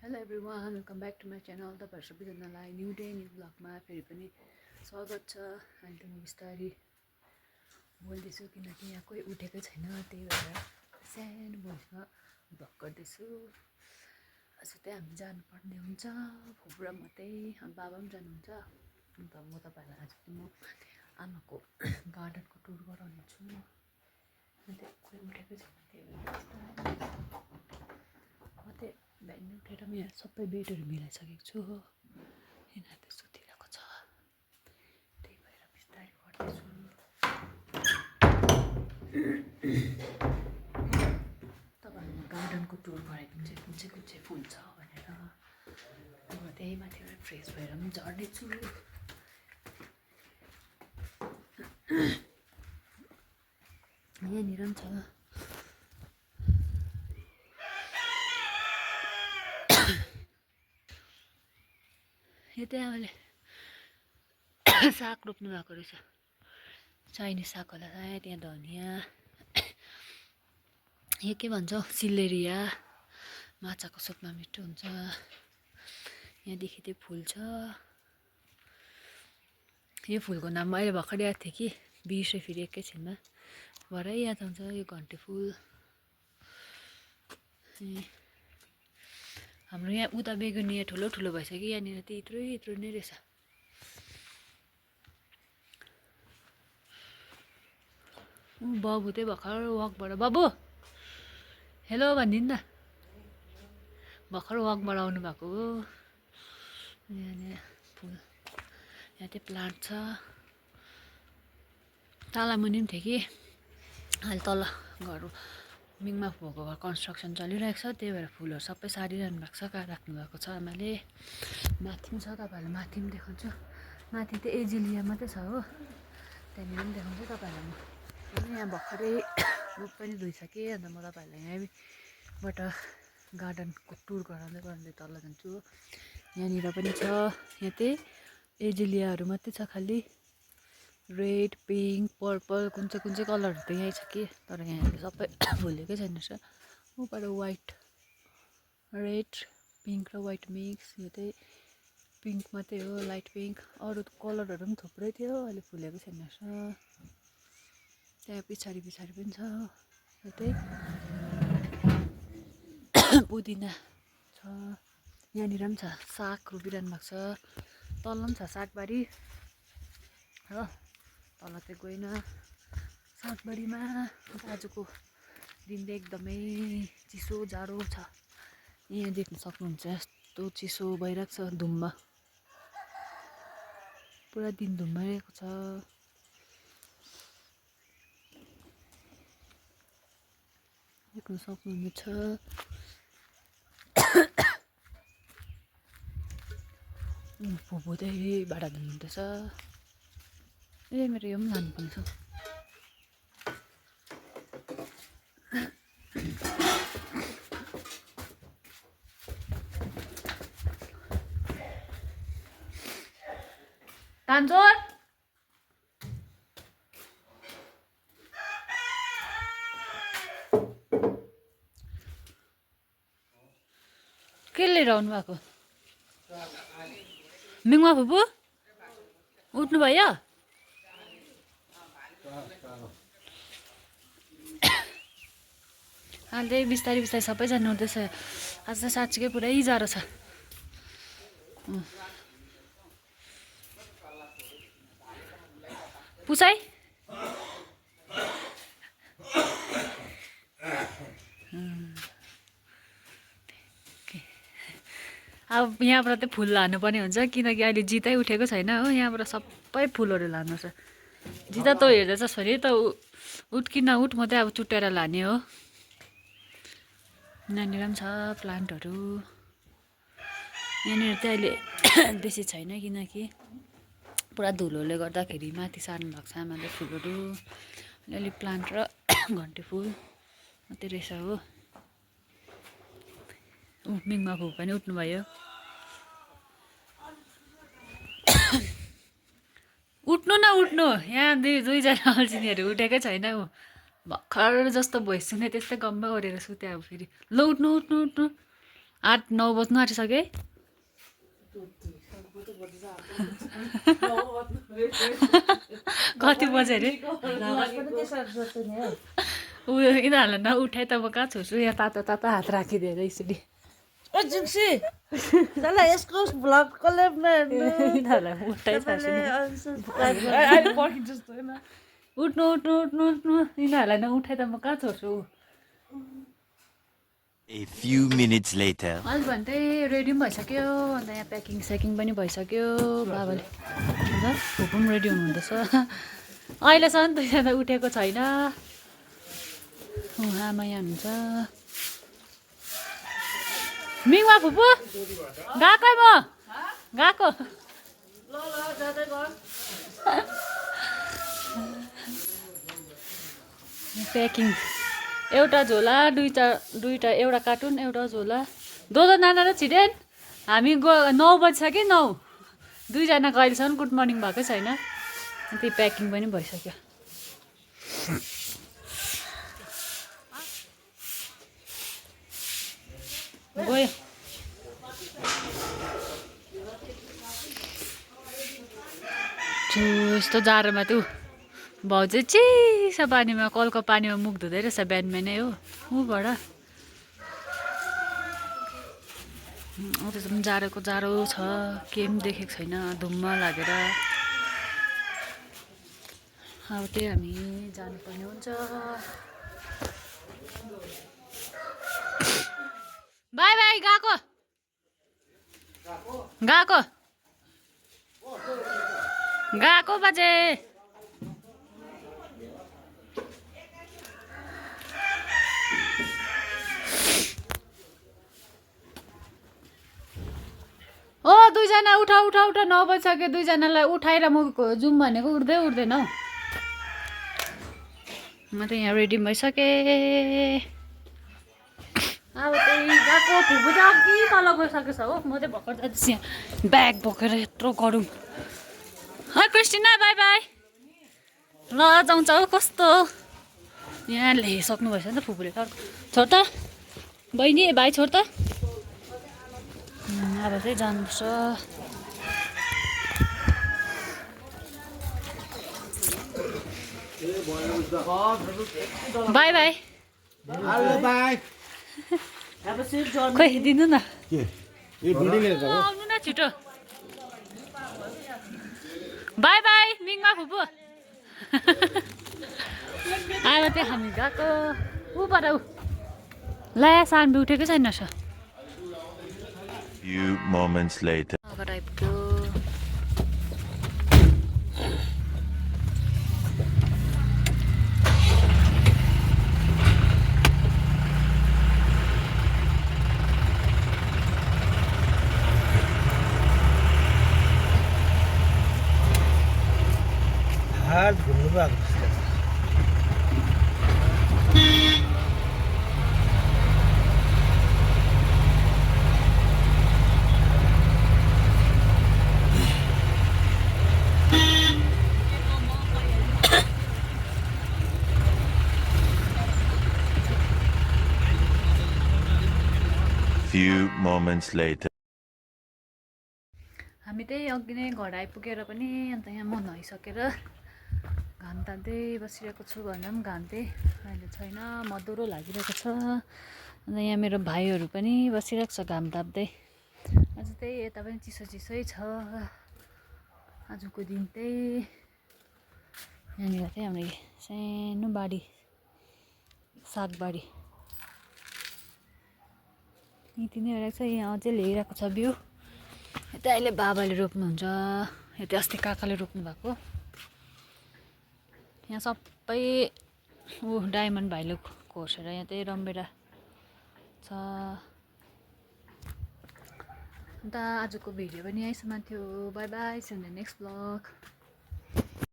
Hello everyone welcome back to my channel. तपाईँहरू सबैजनालाई new day new ब्लगमा फेरि पनि स्वागत छ। अहिले त म बिस्तारै बोल्दैछु किनकि यहाँ कोही उठेकै छैन, त्यही भएर सानो भोइसमा भ्लग गर्दैछु। आज चाहिँ हामी जानुपर्ने हुन्छ फुपुरा मात्रै, बाबा पनि जानुहुन्छ। अन्त म तपाईँहरूलाई आज चाहिँ म आमाको गार्डनको टुर गराउनेछु। अन्त कोही उठेकै छैन, त्यही भएर म चाहिँ बिहान उठेर म यहाँ सबै बेडहरू मिलाइसकेको छु हो। यिनीहरू त सुतिरहेको छ, त्यही भएर बिस्तारै गर्दैछु। तपाईँहरूमा गार्डनको टुर गराइदिन्छ कुन चाहिँ फुल छ भनेर। म त्यही माथिबाट फ्रेस भएर पनि झर्नेछु। यहाँनिर पनि छ। यो चाहिँ आमाले साग रोप्नु भएको रहेछ, चाइनिज साग होला सायद। यहाँ धनियाँ, यो के भन्छ सिलेरिया, माछाको सुपमा मिठो हुन्छ। यहाँदेखि त्यो फुल छ। यो फुलको नाम अहिले भर्खर याद थियो कि बिर्सेँ फेरि एकैछिनमा। भरै याद आउँछ यो घन्टे फुल। हाम्रो यहाँ उता बेगुनिया ठुलो ठुलो भइसक्यो, यहाँनिर त यत्रो यत्रो नै रहेछ। बाबु चाहिँ भर्खर वकबाट, बाबु हेलो भनिदिनु न, भर्खर वकबाट आउनु भएको हो। यहाँ फुल, यहाँ चाहिँ प्लान्ट छ। तालामुनि पनि थियो कि अहिले तल घर मिङमा भएको घर कन्स्ट्रक्सन चलिरहेको छ, त्यही भएर फुलहरू सबै सारिरहनु भएको छ। कहाँ राख्नु भएको छ आमाले। माथि पनि छ, तपाईँहरूलाई माथि पनि देखाउँछु। माथि चाहिँ एजिलिया मात्रै छ हो, त्यहाँनिर पनि देखाउँछु तपाईँहरूलाई म। यहाँ भर्खरै मुख पनि धोइसकेँ। अन्त म तपाईँहरूलाई यहीँबाट गार्डनको टुर गराउँदै गराउँदै तल जान्छु। यहाँनिर पनि छ, यहाँ चाहिँ एजिलियाहरू मात्रै छ खालि। रेड, पिङ्क, पर्पल, कुन चाहिँ कलरहरू त यहीँ छ कि, तर यहाँ सबै फुलेकै छैन रहेछ। ऊबाट वाइट, रेड, पिङ्क र वाइट मिक्स। यो चाहिँ पिङ्क मात्रै हो, लाइट पिङ्क। अरू कलरहरू पनि थुप्रै थियो, अहिले फुलेको छैन रहेछ। त्यहाँ पछाडि पनि छ। यो चाहिँ पुदिना छ। यहाँनिर पनि छ, साग रोपिरहनु भएको छ। तल पनि छ सागबारी हो, तल चाहिँ गएन सागबारीमा। आजको दिन चाहिँ एकदमै चिसो जाडो छ। यहाँ देख्न सक्नुहुन्छ यस्तो चिसो भइरहेको छ धुम्म, पुरा दिन धुम्माइरहेको छ। देख्न सक्नुहुनेछ। फुपू चाहिँ भाडा धुनुहुँदैछ। ए मेरो यो पनि लानुपर्ने छ। तान्जोर के लिएर आउनु भएको? मिङमा फुपू उठ्नु भयो? अहिले बिस्तारै बिस्तारै सबैजना उठ्दैछ। आज त साँच्चीकै पुरै जाडो छ। पुसाइ अब यहाँबाट चाहिँ फुल लानुपर्ने हुन्छ, किनकि अहिले जितै उठेको छैन हो। यहाँबाट सबै फुलहरू लानुपर्छ। जिता तँ हेर्दैछ छोरी, त उठ कि नउठ, म चाहिँ अब चुट्याएर लाने हो। यहाँनिर पनि छ प्लान्टहरू। यहाँनिर चाहिँ अहिले बेसी छैन, किनकि पुरा धुलोले गर्दाखेरि माथि सार्नु भएको छ आमाले फुलहरू। अलिअलि प्लान्ट र घन्टे फुल मात्रै रहेछ हो। मिङमा फुपू पनि उठ्नुभयो। उठ्नु न उठ्नु, यहाँ दुईजना अल्छिनीहरू उठेकै छैन। भर्खर जस्तो भोइस सुने त्यस्तै गम्म गरेर सुत्यो अब फेरि। ल उठ्नु उठ्नु उठ्नु, 8-9 बज्नु आँटिसक्यो है कति बज्यो अरे उयो यिनीहरूलाई नउठाइ त म कहाँ छोड्छु यहाँ तातो तातो हात राखिदिएर यसरी यसको भ्लग कसले यिनीहरूलाई उठाइ उठ्नु उठ्नु उठ्नु उठ्नु यिनीहरूलाई नउठाइ त म कहाँ छोड्छु A few minutes later. अहिले भने चाहिँ रेडी पनि भइसक्यो अन्त यहाँ प्याकिङ स्याकिङ पनि भइसक्यो बाबाले अन्त फुपू पनि रेडी हुनुहुँदैछ अहिलेसम्म दुईजना उठेको छैन आमा यहाँ हुनुहुन्छ मिङमा फुपू गएकै म गएको प्याकिङ एउटा झोला दुईटा एउटा कार्टुन एउटा झोला दोदो नाना र छिटेन हामी 9 बजिसक्यो 9 दुईजनाको अहिलेसम्म गुड मर्निङ भएकै छैन त्यही प्याकिङ पनि भइसक्यो गयो यस्तो जाडोमा त्यो भाउ चाहिँ चिसो पानीमा कलको पानीमा मुख धुँदै रहेछ बिहान बिहानै हो ऊबाट त्यो जाडोको जाडो छ केही पनि देखेको छैन धुम्म लागेर अब त्यही हामी जानुपर्ने हुन्छ बाई बाई गएको गएको गएको बाजे ओ दुईजना उठा उठा उठा 9 बजिसक्यो दुईजनालाई उठाएर म जाउँ भनेको उठ्दै उठ्दैन हौ म त यहाँ रेडी भइसकेँ अब त्यही गएको फुपू चाहिँ अघि तल गइसकेको छ हो म चाहिँ भर्खर जाँदैछु यहाँ ब्याग बोकेर यत्रो गरौँ है क्रिस्टिना बाई बाई ल जाउँछ हौ कस्तो यहाँ ल्याइसक्नु भएछ नि त फुपूले छोड त बहिनी भाइ छोड त अब चाहिँ जानुपर्छ बाई बाई खोइ दिनु न आउनु न छिटो बाई बाई मिङमा फुपू अब चाहिँ हामी गएको ऊबाट ऊ ला सानबी उठेकै छैन रहेछ Few moments later. अगाडि आइपुग्यो हात घुम्नु भएको Few moments later. हामी त्यही अघि नै घर आइपुगेर पनि अन्त यहाँ म नुहाइसकेर घाम तान्दै बसिरहेको छु भन्दा पनि घाम चाहिँ अहिले छैन मधुरो लागिरहेको छ अन्त यहाँ मेरो भाइहरू पनि बसिरहेको छ घाम ताप्दै आज त्यही यता पनि चिसो चिसै छ आजको दिन त्यही यहाँनिर चाहिँ हाम्रो सानो बारी सागबारी यति नै रहेछ यहाँ अझै ल्याइरहेको छ बिउ यता अहिले बाबाले रोप्नुहुन्छ यता अस्ति काकाले रोप्नु भएको यहाँ सबै डायमन्ड भाइले खोसेर यहाँ त्यही रमभेडा छ अन्त आजको भिडियो पनि यहीँसम्म थियो bye bye see you in the next blog